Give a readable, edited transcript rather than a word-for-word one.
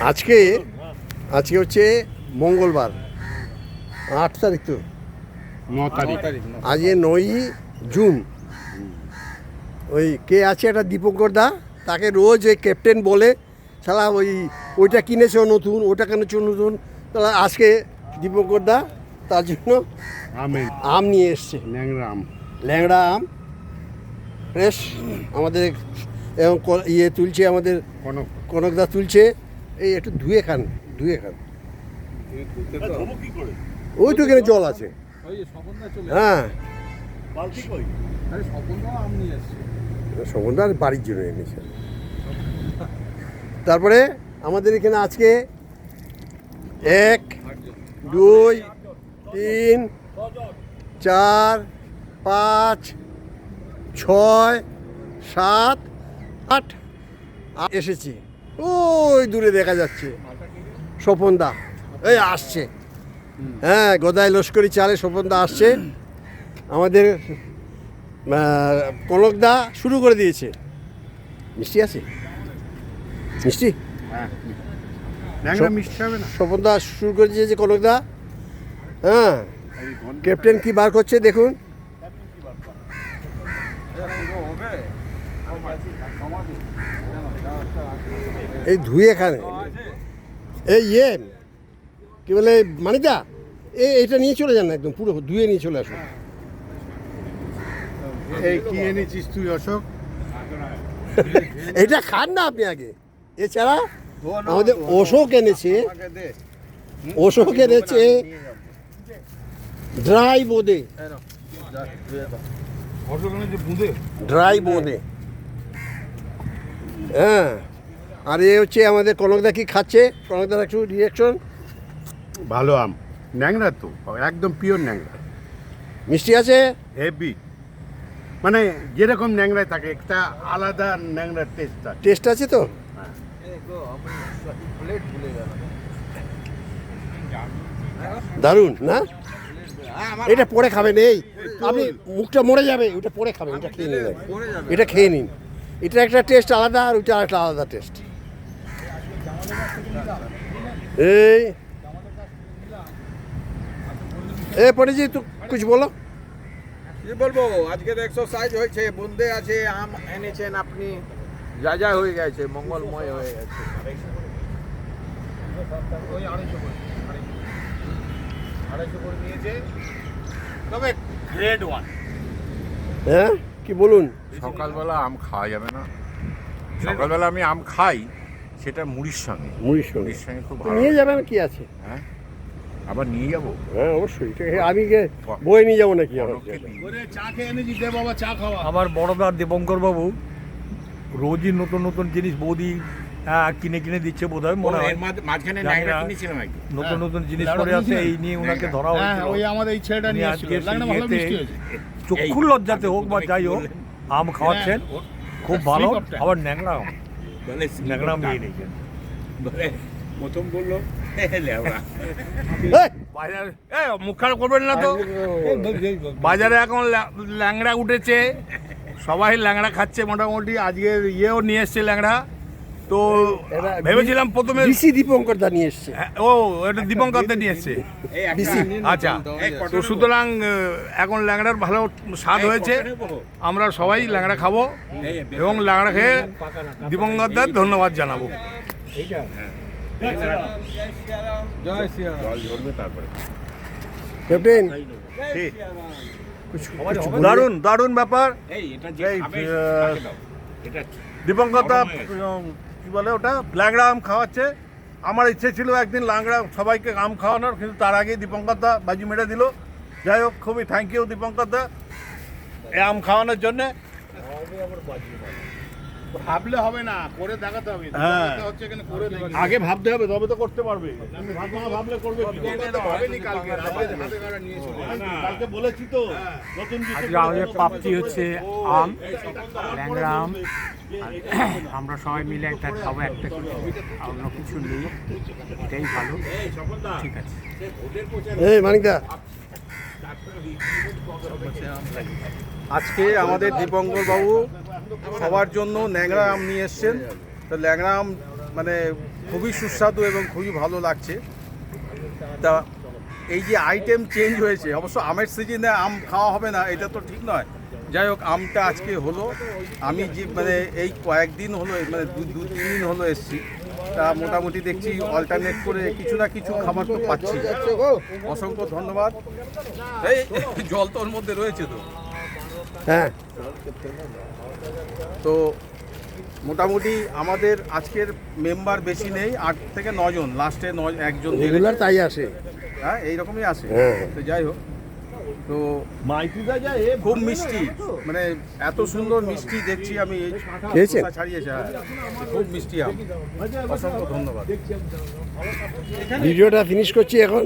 আজকে আজকে হচ্ছে মঙ্গলবার 8 তারিখ তো 9 তারিখ আজকে 9ই জুন। ওই কে আছে একটা দীপঙ্কর দা, তাকে রোজ ওই ক্যাপ্টেন বলে শালা ওইটা কিনেছো নতুন, ওটা কিনেছো নতুন। তাহলে আজকে দীপঙ্কর দা তার জন্য আম নিয়ে এসছে, ল্যাংড়া আম ফ্রেশ। আমাদের এবং ইয়ে তুলছে, আমাদের কনকদা তুলছে। এই একটু ধুয়ে খান। ওই তো এখানে জল আছে। হ্যাঁ, স্বপনদা বাড়ির জন্য এনেছে। তারপরে আমাদের এখানে আজকে 1 2 3 4 5 6 7 8 এসেছি। ওই দূরে দেখা যাচ্ছে স্বপনদা এই আসছে। হ্যাঁ, গদাই লস্করি চালে স্বপনদা আসছে। আমাদের কনকদা শুরু করে দিয়েছে। মিষ্টি আছে, মিষ্টি স্বপনদা শুরু করে দিয়েছে কনকদা। হ্যাঁ, ক্যাপ্টেন কি বার করছে দেখুন। এই ধুয়ে এখানে এই কি বলে মানিদা, এইটা নিয়ে চলে যান না, একদম পুরো ধুয়ে নিয়ে চলে আসুন। এই কি এনেছিস তুই অশোক? এটা খান না আপনি আগে। এছাড়া আমাদের অশোক এনেছে ড্রাই বোঁদে। হ্যাঁ, আর এ হচ্ছে আমাদের কনকদা কি খাচ্ছে। কনকদার একটু রিয়াকশন। ভালো আম, ন্যাংরা তো একদম পিওর ন্যাংরা। মিষ্টি আছে হেভি, মানে যেরকম ন্যাংরায় থাকে একটা আলাদা ন্যাংরার টেস্ট আছে তো। দারুণ না? এটা পরে খাবেন। এই আপনি মুখটা মরে যাবে, ওটা পরে খাবেন। এটা খেয়ে নিন, এটা খেয়ে নিন। এটা একটা টেস্ট আলাদা, আর ওইটা একটা আলাদা টেস্ট। এই পণ্ডিতজি তো কিছু বলো। কি বলবো, আজকের এক্সারসাইজ হয়েছে, বুন্দে আছে, আম এনেছেন আপনি, যা হয়ে গেছে, মঙ্গলময় হয়ে গেছে। তবে গ্রেড 1। হ্যাঁ, কি বলুন। সকালবেলা আম খাওয়া যাবে না? সকালবেলা আমি আম খাই, সেটা মুড়ির সঙ্গে খুব ভালো। নিয়ে যাবেন, কি আছে? হ্যাঁ, আবার নিয়ে যাবো। হ্যাঁ, অবশ্যই। আমি বয়ে নিয়ে যাবো নাকি? আমার বড়দার দীপঙ্কর বাবু রোজই নতুন নতুন জিনিস বৌদি কিনে দিচ্ছে বোধ হয়, মনে হয়। মাঝখানে নতুন নতুন জিনিস পরে আছে, এই নিয়ে ওনাকে ধরা হয়েছিল। আমাদের এই ছেলেটা নিয়ে চক্ষুর লজ্জাতে হোক বা যাই হোক, আম খাওয়াচ্ছেন খুব ভালো। আবার ন্যাংরা আম নিয়ে নিয়েছেন। প্রথম বললো মুখ খারাপ করবেন না তো। বাজারে এখন ল্যাংড়া উঠেছে, সবাই ল্যাংড়া খাচ্ছে মোটামুটি। আজকে ইয়েও নিয়ে এসছে ল্যাংড়া। তো ভেবেছিলাম প্রথমে দীপঙ্কর দা নিয়ে এসছে। ও, এটা দীপঙ্কর দা নিয়ে এসছে। আচ্ছা, তো সুতরাং এখন ল্যাংড়ার ভালো স্বাদ হয়েছে। আমরা সবাই ল্যাংড়া খাবো এবং ল্যাংড়া খেয়ে দীপঙ্কর দার ধন্যবাদ জানাবো। ক্যাপ্টেন, দারুণ ব্যাপার। দীপঙ্কর দা কি বলে ওটা, ল্যাংড়া আম খাওয়াচ্ছে। আমার ইচ্ছে ছিল একদিন ল্যাংড়া সবাইকে আম খাওয়ানোর, কিন্তু তার আগে দীপঙ্কর দা বাজি মেরে দিল। যাই হোক, খুবই থ্যাংক ইউ দীপঙ্কর দা এই আম খাওয়ানোর জন্যে। ভাবলে হবে না, করে দেখাতে হবে। হ্যাঁ, আগে ভাবতে হবে, তবে তো করতে পারবে। ভাবলে করবে কালকে বলেছি তো। আজকে আমাদের প্রাপ্তি হচ্ছে আম, ল্যাংড়া আম। আমরা সবাই মিলে একটা খাবো, একটা অন্য কিছু নেই, এটাই ভালো। ঠিক আছে। এই মানিকদা, আজকে আমাদের দীপঙ্কর বাবু সবার জন্য ন্যাংরা আম নিয়ে এসছেন। তো ল্যাংড়া আম মানে খুবই সুস্বাদু এবং খুবই ভালো লাগছে। তা এই যে আইটেম চেঞ্জ হয়েছে, অবশ্য আমের সিজনে আম খাওয়া হবে না এটা তো ঠিক নয়, যাই হোক আমটা আজকে হলো। আমি যে মানে এই কয়েকদিন হলো মানে দু তিন দিন হলো এসছি, তা মোটামুটি দেখছি অল্টারনেট করে কিছু না কিছু খাবার তো পাচ্ছি। অসংখ্য ধন্যবাদ। এই জল তোর মধ্যে রয়েছে তো। হ্যাঁ, তো মোটামুটি আমাদের আজকের মেম্বার বেশি নেই, 8 থেকে 9 জন, লাস্টে 1 জন রেগুলার তাই আসে। হ্যাঁ এইরকমই আসে। হ্যাঁ। তো যাই হোক, তো খুব মিষ্টি, মানে এত সুন্দর মিষ্টি দেখছি আমি খেয়েছেন? ছাড়িয়েছে, হ্যাঁ। খুব মিষ্টি আম। অসংখ্য ধন্যবাদ। ভিডিওটা ফিনিশ করছি এখন।